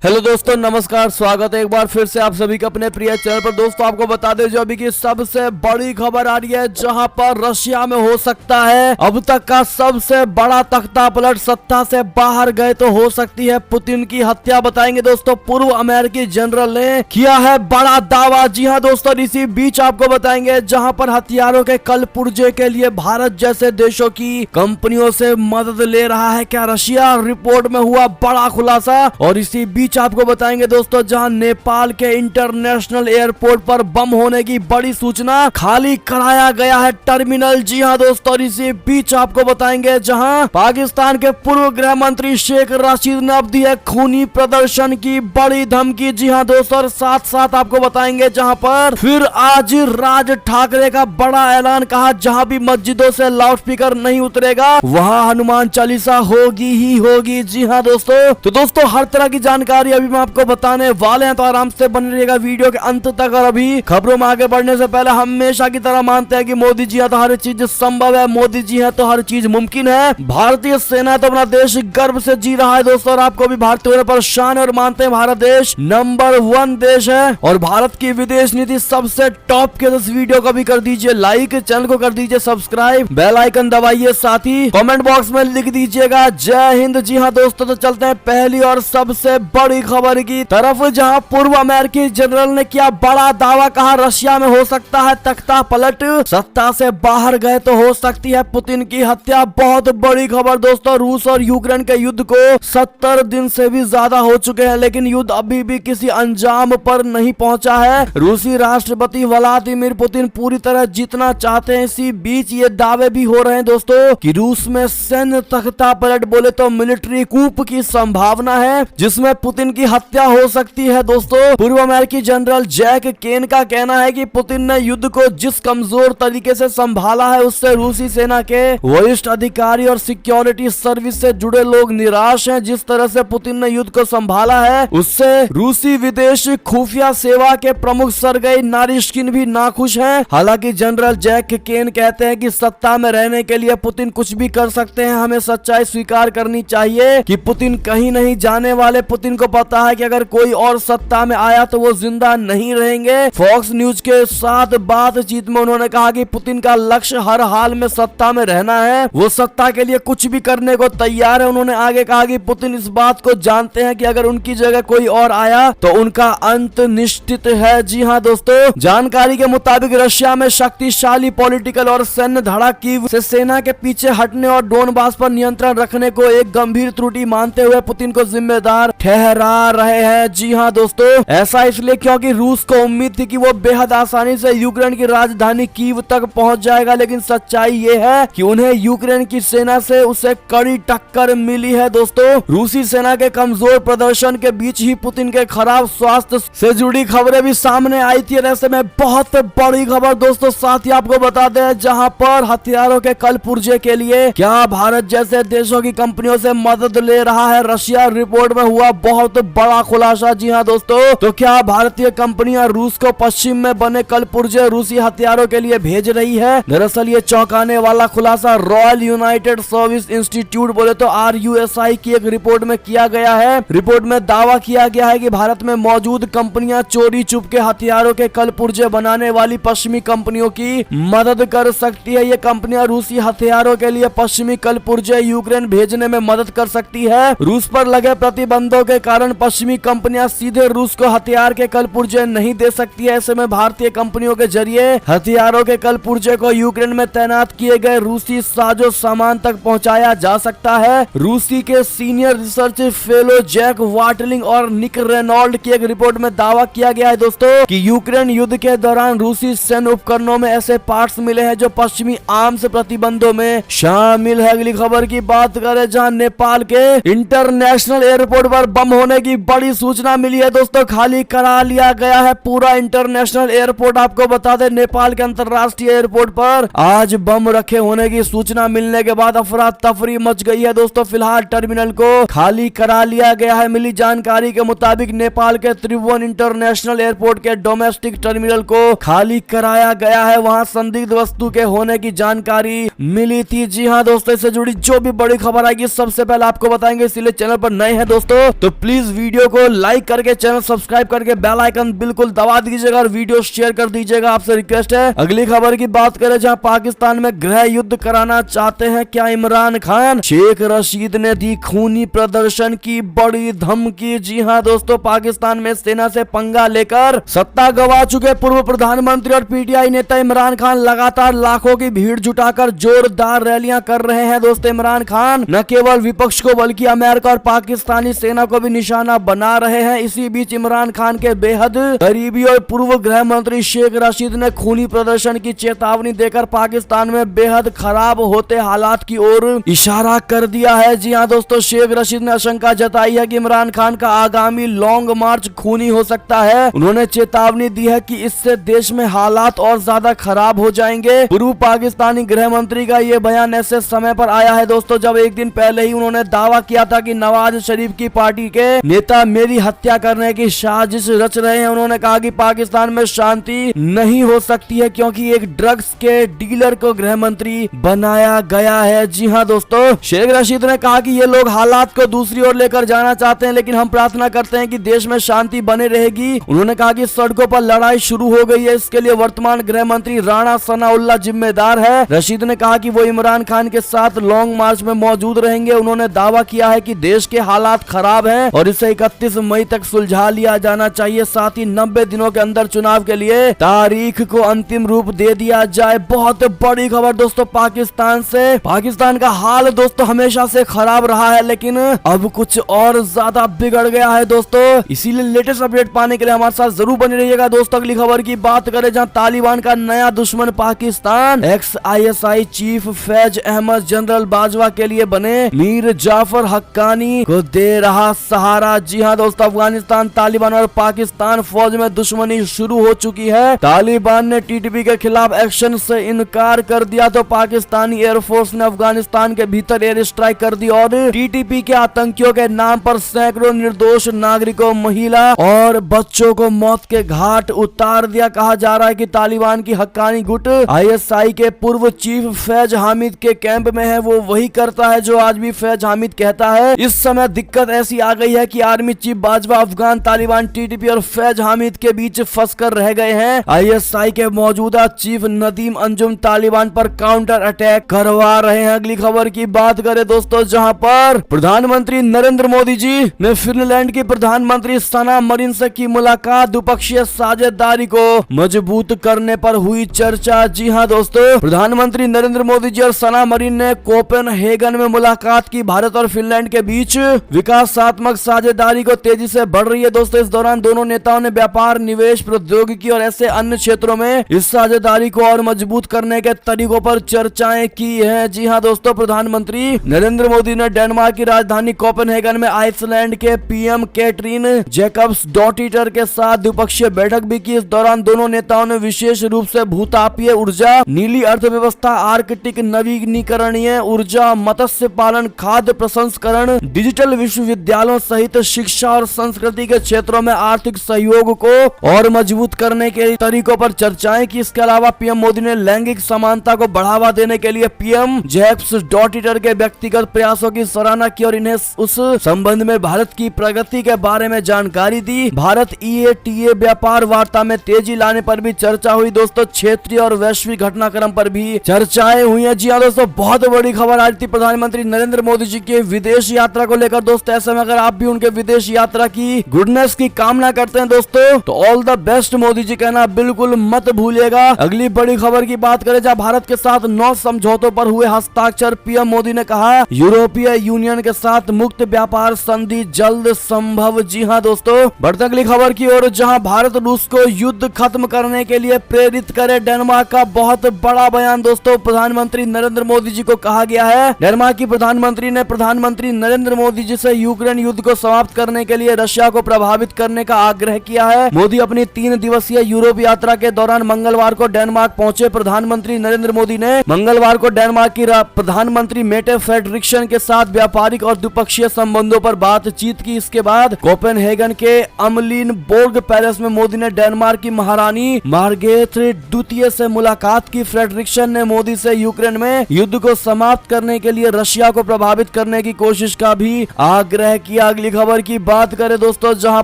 Hello दोस्तों, नमस्कार। स्वागत है एक बार फिर से आप सभी के अपने प्रिय चैनल पर। दोस्तों आपको बता दें जो अभी की सबसे बड़ी खबर आ रही है, जहां पर रशिया में हो सकता है अब तक का सबसे बड़ा तख्ता पलट। सत्ता से बाहर गए तो हो सकती है पुतिन की हत्या। बताएंगे दोस्तों, पूर्व अमेरिकी जनरल ने किया है बड़ा दावा। जी हाँ दोस्तों, इसी बीच आपको बताएंगे जहाँ पर हथियारों के कल पुर्जे के लिए भारत जैसे देशों की कंपनियों से मदद ले रहा है क्या रशिया। रिपोर्ट में हुआ बड़ा खुलासा। और इसी बीच आपको बताएंगे दोस्तों, जहां नेपाल के इंटरनेशनल एयरपोर्ट पर बम होने की बड़ी सूचना, खाली कराया गया है टर्मिनल। जी हां दोस्तों, और इसी बीच आपको बताएंगे जहां पाकिस्तान के पूर्व गृह मंत्री शेख रशीद ने अब दी है खूनी प्रदर्शन की बड़ी धमकी। जी हां दोस्तों, और साथ साथ आपको बताएंगे जहां पर फिर आज राज ठाकरे का बड़ा ऐलान, कहा जहां भी मस्जिदों से लाउडस्पीकर नहीं उतरेगा वहां हनुमान चालीसा होगी ही होगी। जी हां दोस्तों, तो दोस्तों हर तरह की जानकारी अभी मैं आपको बताने वाले हैं, तो आराम से बने रहिएगा वीडियो के अंत तक। और अभी खबरों में आगे बढ़ने से पहले हमेशा की तरह मानते हैं कि मोदी जी है तो हर चीज संभव है, मोदी जी है तो हर चीज मुमकिन है। भारतीय सेना तो अपना देश गर्व से जी रहा है दोस्तों, और आपको भी भारतीय होने पर शान है। और मानते हैं भारत देश नंबर 1 देश है और भारत की विदेश नीति सबसे टॉप के। इस वीडियो को भी कर दीजिए लाइक, चैनल को कर दीजिए सब्सक्राइब, बेल आइकन दबाइए, साथ ही कमेंट बॉक्स में लिख दीजिएगा जय हिंद। जी हाँ दोस्तों, तो चलते हैं पहली और सबसे बड़ी खबर की तरफ, जहां पूर्व अमेरिकी जनरल ने किया बड़ा दावा, कहा रशिया में हो सकता है तख्ता पलट। सत्ता से बाहर गए तो हो सकती है पुतिन की हत्या। बहुत बड़ी खबर दोस्तों, रूस और यूक्रेन के युद्ध को 70 दिन से भी ज्यादा हो चुके हैं, लेकिन युद्ध अभी भी किसी अंजाम पर नहीं पहुंचा है। रूसी राष्ट्रपति व्लादिमीर पुतिन पूरी तरह जीतना चाहते हैं। इसी बीच ये दावे भी हो रहे हैं दोस्तों कि रूस में सैन्य तख्ता पलट, बोले तो मिलिट्री कूप की संभावना है, जिसमें पुतिन की हत्या हो सकती है। दोस्तों पूर्व अमेरिकी जनरल जैक केन का कहना है कि पुतिन ने युद्ध को जिस कमजोर तरीके से संभाला है, उससे रूसी सेना के वरिष्ठ अधिकारी और सिक्योरिटी सर्विस से जुड़े लोग निराश हैं। जिस तरह से पुतिन ने युद्ध को संभाला है, उससे रूसी विदेश खुफिया सेवा के प्रमुख सर्गेई नारिश्किन भी नाखुश हैं। हालांकि जनरल जैक केन कहते हैं कि सत्ता में रहने के लिए पुतिन कुछ भी कर सकते हैं। हमें सच्चाई स्वीकार करनी चाहिए कि पुतिन कहीं नहीं जाने वाले। पुतिन को पता है कि अगर कोई और सत्ता में आया तो वो जिंदा नहीं रहेंगे। फॉक्स न्यूज के साथ बातचीत में उन्होंने कहा कि पुतिन का लक्ष्य हर हाल में सत्ता में रहना है, वो सत्ता के लिए कुछ भी करने को तैयार है। उन्होंने आगे कहा कि पुतिन इस बात को जानते हैं कि अगर उनकी जगह कोई और आया तो उनका अंत निश्चित है। जी हाँ दोस्तों, जानकारी के मुताबिक रशिया में शक्तिशाली पॉलिटिकल और सैन्य धड़ा कीव से सेना के पीछे हटने और डोनबास पर नियंत्रण रखने को एक गंभीर त्रुटि मानते हुए पुतिन को जिम्मेदार ठहरा रहे हैं। जी हाँ दोस्तों, ऐसा इसलिए क्योंकि रूस को उम्मीद थी कि वो बेहद आसानी से यूक्रेन की राजधानी कीव तक पहुंच जाएगा, लेकिन सच्चाई ये है कि उन्हें यूक्रेन की सेना से उसे कड़ी टक्कर मिली है। दोस्तों रूसी सेना के कमजोर प्रदर्शन के बीच ही पुतिन के खराब स्वास्थ्य से जुड़ी खबरें भी सामने आई थी। ऐसे में बहुत बड़ी खबर दोस्तों साथ ही आपको बता दें, जहां पर हथियारों के कल पुर्जे के लिए क्या भारत जैसे देशों की कंपनियों से मदद ले रहा है रशिया। रिपोर्ट में हुआ बहुत बड़ा खुलासा। जी हाँ दोस्तों, तो क्या भारतीय कंपनियां रूस को पश्चिम में बने कल पुर्जे रूसी हथियारों के लिए भेज रही है। दरअसल ये चौंकाने वाला खुलासा रॉयल यूनाइटेड सर्विस इंस्टीट्यूट, बोले तो RUSI की एक रिपोर्ट में किया गया है। रिपोर्ट में दावा किया गया है कि भारत में मौजूद कंपनियां चोरी चुपके हथियारों के कल पुर्जे बनाने वाली पश्चिमी कंपनियों की मदद कर सकती है। ये कंपनियां रूसी हथियारों के लिए पश्चिमी कल पुर्जे यूक्रेन भेजने में मदद कर सकती है। रूस पर लगे प्रतिबंधों के कारण पश्चिमी कंपनियां सीधे रूस को हथियार के कल पुर्जे नहीं दे सकती है। ऐसे में भारतीय कंपनियों के जरिए हथियारों के कल पुर्जे को यूक्रेन में तैनात किए गए रूसी साजो सामान तक पहुंचाया जा सकता है। रूसी के senior research fellow Jack Watling और निक रेनॉल्ड की एक रिपोर्ट में दावा किया गया है दोस्तों कि यूक्रेन युद्ध के दौरान रूसी सैन्य उपकरणों में ऐसे पार्ट्स मिले हैं जो पश्चिमी आर्म्स प्रतिबंधों में शामिल है। अगली खबर की बात करें, जहां नेपाल के इंटरनेशनल एयरपोर्ट पर बम होने की बड़ी सूचना मिली है दोस्तों। खाली करा लिया गया है पूरा इंटरनेशनल एयरपोर्ट। आपको बता दें, नेपाल के अंतरराष्ट्रीय एयरपोर्ट पर आज बम रखे होने की सूचना मिलने के बाद अफरा तफरी मच गई है दोस्तों। फिलहाल टर्मिनल को खाली करा लिया गया है। मिली जानकारी के मुताबिक नेपाल के त्रिभुवन इंटरनेशनल एयरपोर्ट के डोमेस्टिक टर्मिनल को खाली कराया गया है। वहां संदिग्ध वस्तु के होने की जानकारी मिली थी। जी हाँ दोस्तों, इससे जुड़ी जो भी बड़ी खबर आएगी सबसे पहले आपको बताएंगे, इसलिए चैनल पर नए हैं दोस्तों तो प्लीज वीडियो को लाइक करके चैनल सब्सक्राइब करके बेल आइकन बिल्कुल दबा दीजिएगा और वीडियो शेयर कर दीजिएगा, आपसे रिक्वेस्ट है। अगली खबर की बात करें, जहां पाकिस्तान में गृह युद्ध कराना चाहते हैं क्या इमरान खान? शेख रशीद ने दी खूनी प्रदर्शन की बड़ी धमकी। जी हां दोस्तों, पाकिस्तान में सेना से पंगा लेकर सत्ता गंवा चुके पूर्व प्रधानमंत्री और पीटीआई नेता इमरान खान लगातार लाखों की भीड़ जुटाकर जोरदार रैलियां कर रहे हैं। दोस्तों, इमरान खान न केवल विपक्ष को बल्कि अमेरिका और पाकिस्तानी सेना को भी निशाना बना रहे हैं। इसी बीच इमरान खान के बेहद करीबी और पूर्व गृह मंत्री शेख रशीद ने खूनी प्रदर्शन की चेतावनी देकर पाकिस्तान में बेहद खराब होते हालात की ओर इशारा कर दिया है। जी हां दोस्तों, शेख रशीद ने आशंका जताई है कि इमरान खान का आगामी लॉन्ग मार्च खूनी हो सकता है। उन्होंने चेतावनी दी है कि इससे देश में हालात और ज्यादा खराब हो जाएंगे। पूर्व पाकिस्तानी गृह मंत्री का ये बयान ऐसे समय पर आया है दोस्तों, जब एक दिन पहले ही उन्होंने दावा किया था कि नवाज शरीफ की पार्टी के नेता मेरी हत्या करने की साजिश रच रहे हैं। उन्होंने कहा कि पाकिस्तान में शांति नहीं हो सकती है क्योंकि एक ड्रग्स के डीलर को गृह मंत्री बनाया गया है। जी हां दोस्तों, शेख रशीद ने कहा कि ये लोग हालात को दूसरी ओर लेकर जाना चाहते हैं, लेकिन हम प्रार्थना करते हैं कि देश में शांति बने रहेगी। उन्होंने कहा कि सड़कों पर लड़ाई शुरू हो गई है, इसके लिए वर्तमान गृह मंत्री राणा सनाउल्लाह जिम्मेदार है। रशीद ने कहा कि वो इमरान खान के साथ लॉन्ग मार्च में मौजूद रहेंगे। उन्होंने दावा किया है कि देश के हालात खराब हैं और इसे 31 मई तक सुलझा लिया जाना चाहिए। साथ ही 90 दिनों के अंदर चुनाव के लिए तारीख को अंतिम रूप दे दिया जाए। बहुत बड़ी खबर दोस्तों पाकिस्तान से। पाकिस्तान का हाल दोस्तों हमेशा से खराब रहा है, लेकिन अब कुछ और ज्यादा बिगड़ गया है दोस्तों। इसीलिए लेटेस्ट अपडेट पाने के लिए हमारे साथ जरूर बने रहिएगा। दोस्तों, अगली खबर की बात करें, जहां तालिबान का नया दुश्मन Pakistan XISI chief Faiz Ahmed general Bajwa के लिए बने मीर जाफर हक्कानी को दे रहा सहारा। जी हां दोस्तों, अफगानिस्तान, तालिबान और पाकिस्तान फौज में दुश्मनी शुरू हो चुकी है। तालिबान ने TTP के खिलाफ एक्शन से इनकार कर दिया तो पाकिस्तानी एयरफोर्स ने अफगानिस्तान के भीतर एयर स्ट्राइक कर दी और TTP के आतंकियों के नाम पर सैकड़ों निर्दोष नागरिकों, महिला और बच्चों को मौत के घाट उतार दिया। कहा जा रहा है कि तालिबान की हक्कानी गुट ISI के पूर्व चीफ फैज हामिद के कैंप में है। वो वही करता है जो आज भी फैज हामिद कहता है। इस समय दिक्कत ऐसी आ गई है कि army chief Bajwa Afghan, Taliban, TTP और फैज हामिद के बीच फंस कर रह गए हैं। ISI के मौजूदा चीफ नदीम अंजुम तालिबान पर काउंटर अटैक करवा रहे हैं। अगली खबर की बात करें दोस्तों, जहां पर प्रधानमंत्री नरेंद्र मोदी जी ने फिनलैंड की प्रधानमंत्री सना मरीन से की मुलाकात, द्विपक्षीय साझेदारी को मजबूत करने पर हुई चर्चा। जी हां दोस्तों, प्रधानमंत्री नरेंद्र मोदी जी और सना मरीन ने कोपेनहेगन में मुलाकात की। भारत और फिनलैंड के बीच विकासात्मक साझेदारी को तेजी से बढ़ रही है दोस्तों। इस दौरान दोनों नेताओं ने व्यापार, निवेश, प्रौद्योगिकी और ऐसे अन्य क्षेत्रों में इस साझेदारी को और मजबूत करने के तरीकों पर चर्चाएं की हैं। जी हां दोस्तों, प्रधानमंत्री नरेंद्र मोदी ने डेनमार्क की राजधानी कोपेनहेगन में आइसलैंड के PM कैटरीन जैकब्सडॉटिटर के साथ द्विपक्षीय बैठक भी की। इस दौरान दोनों नेताओं ने विशेष रूप से भूतापीय ऊर्जा, नीली अर्थव्यवस्था, आर्कटिक नवीनीकरणीय ऊर्जा, मत्स्य पालन, खाद्य प्रसंस्करण, डिजिटल विश्वविद्यालयों सहित शिक्षा और संस्कृति के क्षेत्रों में आर्थिक सहयोग को और मजबूत करने के तरीकों पर चर्चाएं की। इसके अलावा PM मोदी ने लैंगिक समानता को बढ़ावा देने के लिए PM जैकब्सडॉटिटर के व्यक्तिगत प्रयासों की सराहना की और इन्हें उस संबंध में भारत की प्रगति के बारे में जानकारी दी। भारत EATA व्यापार वार्ता में तेजी लाने पर भी चर्चा हुई दोस्तों। क्षेत्रीय और वैश्विक घटनाक्रम पर भी चर्चाएं हुई है। जी हाँ दोस्तों, बहुत बड़ी खबर आई थी प्रधानमंत्री नरेंद्र मोदी जी के विदेश यात्रा को लेकर दोस्तों। ऐसे में अगर आप भी उनके विदेश यात्रा की गुडनेस की कामना करते हैं दोस्तों, तो all the best Modi ji कहना बिल्कुल मत भूलिएगा। अगली बड़ी खबर की बात करें, जहां भारत के साथ 9 समझौतों पर हुए हस्ताक्षर। PM मोदी ने कहा यूरोपीय यूनियन के साथ मुक्त व्यापार संधि जल्द संभव। जी हाँ दोस्तों, बढ़ते अगली खबर की ओर, जहां भारत रूस को युद्ध खत्म करने के लिए प्रेरित करे। डेनमार्क का बहुत बड़ा बयान दोस्तों प्रधानमंत्री नरेंद्र मोदी जी को कहा गया है। डेनमार्क की प्रधानमंत्री ने प्रधानमंत्री नरेंद्र मोदी जी से यूक्रेन युद्ध को समाप्त करने के लिए रशिया को प्रभावित करने का आग्रह किया है। मोदी अपनी 3 दिवसीय यूरोप यात्रा के दौरान मंगलवार को डेनमार्क पहुंचे। प्रधानमंत्री नरेंद्र मोदी ने मंगलवार को डेनमार्क की प्रधानमंत्री मेटे फ्रेडरिक्सन के साथ व्यापारिक और द्विपक्षीय संबंधों पर बातचीत की। इसके बाद कोपेनहेगन के अमलिनबोर्ग पैलेस में मोदी ने डेनमार्क की महारानी मार्गरेट द्वितीय से मुलाकात की। फ्रेडरिक्सन ने मोदी से यूक्रेन में युद्ध को समाप्त करने के लिए रशिया को प्रभावित करने की कोशिश का भी आग्रह किया। अगली खबर की बात करें दोस्तों, जहां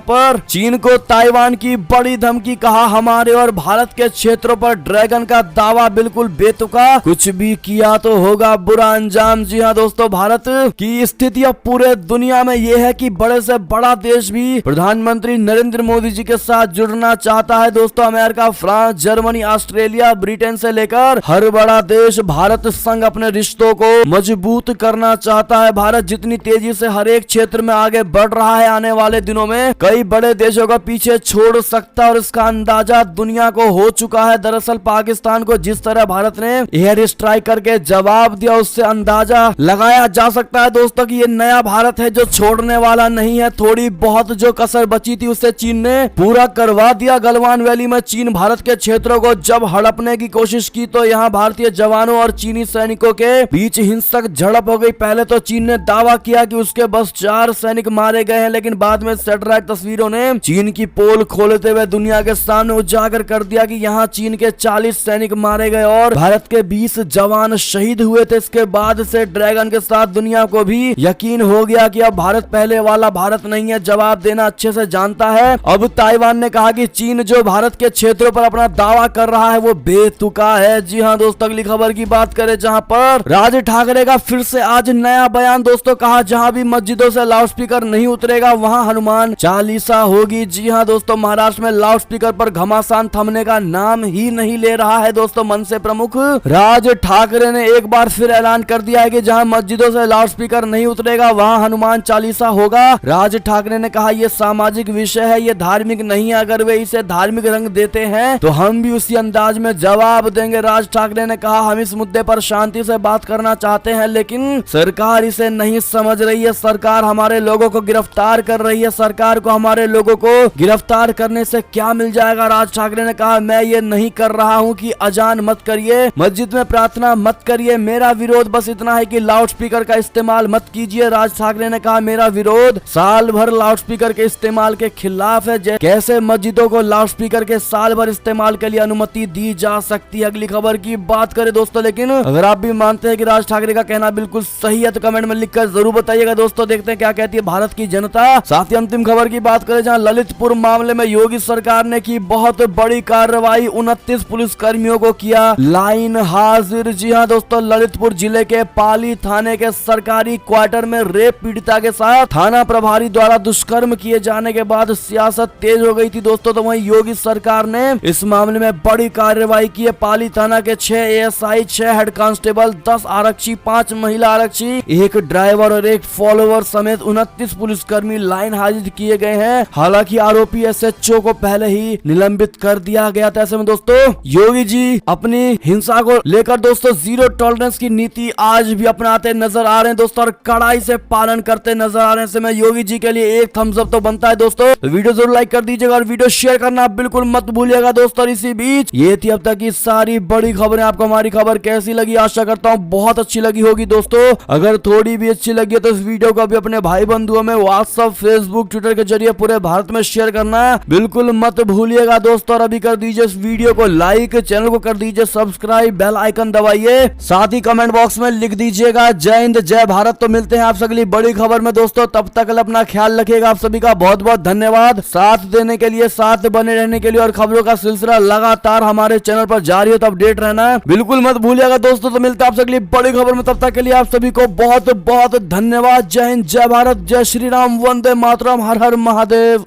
पर चीन को ताइवान की बड़ी धमकी, कहा हमारे और भारत के क्षेत्रों पर ड्रैगन का दावा बिल्कुल बेतुका, कुछ भी किया तो होगा बुरा अंजाम। जी हाँ दोस्तों, भारत की स्थिति अब पूरे दुनिया में यह है कि बड़े से बड़ा देश भी प्रधानमंत्री नरेंद्र मोदी जी के साथ जुड़ना चाहता है। दोस्तों America, France, Germany, Australia, Britain से लेकर हर बड़ा देश भारत संग अपने रिश्तों को मजबूत करना चाहता है। भारत जितनी तेजी से हर एक क्षेत्र में आगे बढ़ रहा है, आने वाले दिनों में कई बड़े देशों का पीछे छोड़ सकता है और इसका अंदाजा दुनिया को हो चुका है। दरअसल पाकिस्तान को जिस तरह भारत ने एयर स्ट्राइक करके जवाब दिया, उससे अंदाजा लगाया जा सकता है दोस्तों कि ये नया भारत है जो छोड़ने वाला नहीं है। थोड़ी बहुत जो कसर बची थी उससे चीन ने पूरा करवा दिया। गलवान वैली में चीन भारत के क्षेत्रों को जब हड़पने की कोशिश की तो यहाँ भारतीय जवानों और चीनी सैनिकों के बीच हिंसक झड़प हो गई। पहले तो चीन ने दावा किया कि उसके बस 4 सैनिक मारे गए हैं, लेकिन बाद में सैटेलाइट तस्वीरों ने चीन की पोल खोलते हुए दुनिया के सामने उजागर कर दिया कि यहाँ चीन के 40 सैनिक मारे गए और भारत के 20 जवान शहीद हुए थे। इसके बाद से ड्रैगन के साथ दुनिया को भी यकीन हो गया कि अब भारत पहले वाला भारत नहीं है, जवाब देना अच्छे से जानता है। अब ताइवान ने कहा कि चीन जो भारत के क्षेत्रों पर अपना दावा कर रहा है वो बेतुका है। जी हाँ दोस्तों, अगली खबर की बात करें, जहां पर राज ठाकरे का फिर से आज नया बयान। दोस्तों कहा जहां भी मस्जिदों से लाउडस्पीकर नहीं उतरेगा वहां हनुमान चालीसा होगी। जी हाँ दोस्तों, महाराष्ट्र में लाउडस्पीकर पर घमासान थमने का नाम ही नहीं ले रहा है। दोस्तों मनसे प्रमुख राज ठाकरे ने एक बार फिर ऐलान कर दिया है कि जहां मस्जिदों से लाउडस्पीकर नहीं उतरेगा वहां हनुमान चालीसा होगा। राज ठाकरे ने कहा यह सामाजिक विषय है, ये धार्मिक नहीं है। अगर वे इसे धार्मिक रंग देते हैं तो हम भी उसी अंदाज में जवाब देंगे। राज ठाकरे ने कहा हम इस मुद्दे पर शांति से बात करना चाहते हैं, लेकिन सरकार इसे नहीं समझ रही है। सरकार हमारे लोगों को गिरफ्तार कर रही है। सरकार को हमारे लोगों को गिरफ्तार करने से क्या मिल जाएगा? राज ठाकरे ने कहा मैं ये नहीं कर रहा हूँ कि अजान मत करिए, मस्जिद में प्रार्थना मत करिए, मेरा विरोध बस इतना है कि लाउडस्पीकर का इस्तेमाल मत कीजिए। राज ठाकरे ने कहा मेरा विरोध साल भर लाउडस्पीकर के इस्तेमाल के खिलाफ है। कैसे मस्जिदों को लाउडस्पीकर के साल भर इस्तेमाल के लिए अनुमति दी जा सकती है? अगली खबर की बात करें दोस्तों, लेकिन अगर आप भी मानते हैं कि राज ठाकरे का कहना बिल्कुल सही है तो कमेंट में लिखकर जरूर बताइएगा। दोस्तों देखते हैं क्या कहती है भारत की जनता। साथ ही अंतिम खबर की बात करें, जहां ललितपुर मामले में योगी सरकार ने की बहुत बड़ी कार्रवाई, 29 पुलिस कर्मियों को किया लाइन हाजिर। जी हाँ दोस्तों, ललितपुर जिले के पाली थाने के सरकारी क्वार्टर में रेप पीड़िता के साथ थाना प्रभारी द्वारा दुष्कर्म किए जाने के बाद सियासत तेज हो गई थी दोस्तों। तो वहीं योगी सरकार ने इस मामले में बड़ी कार्रवाई की है। पाली थाना के 6 एएसआई, 6 हेड कांस्टेबल, 10 आरक्षी, 5 महिला आरक्षी, 1 ड्राइवर और 1 फॉलोवर समेत 29 पुलिसकर्मी लाइन हाजिर किए गए हैं। हालांकि आरोपी एसएचओ को पहले ही निलंबित कर दिया गया था। ऐसे में दोस्तों योगी जी अपनी हिंसा को लेकर दोस्तों जीरो टॉलरेंस की नीति आज भी अपनाते नजर आ रहे हैं दोस्तों और कड़ाई से पालन करते नजर आ रहे हैं। ऐसे में योगी जी के लिए एक थम्स अप तो बनता है दोस्तों। तो वीडियो जरूर लाइक कर दीजिएगा और वीडियो शेयर करना बिल्कुल मत भूलिएगा दोस्तों। और इसी बीच ये थी अब तक की सारी बड़ी खबरें। आपको हमारी खबर कैसी लगी? आशा करता हूँ बहुत अच्छी लगी होगी दोस्तों। अगर थोड़ी भी अच्छी लगी है तो इस वीडियो को भी अपने भाई बंधुओं में व्हाट्सएप, फेसबुक, ट्विटर के जरिए पूरे भारत में शेयर करना बिल्कुल मत भूलिएगा दोस्तों। और अभी कर दीजिए इस वीडियो को लाइक, चैनल को कर दीजिए सब्सक्राइब, बेल आइकन दबाइए, साथ ही कमेंट बॉक्स में लिख दीजिएगा जय हिंद, जय भारत। तो मिलते हैं आपसे अगली बड़ी खबर में दोस्तों। तब तक अपना ख्याल रखिएगा। आप सभी का बहुत बहुत धन्यवाद साथ देने के लिए, साथ बने रहने के लिए। और खबरों का सिलसिला लगातार हमारे चैनल पर जारी हो तो अपडेट रहना बिल्कुल मत भूलिएगा दोस्तों। तो मिलते हैं आपसे अगली बड़ी खबर में। तब तक के लिए आप सभी को बहुत बहुत धन्यवाद। जय हिंद, जय भारत, जय श्री राम, वंदे मातरम, हर हर महादेव।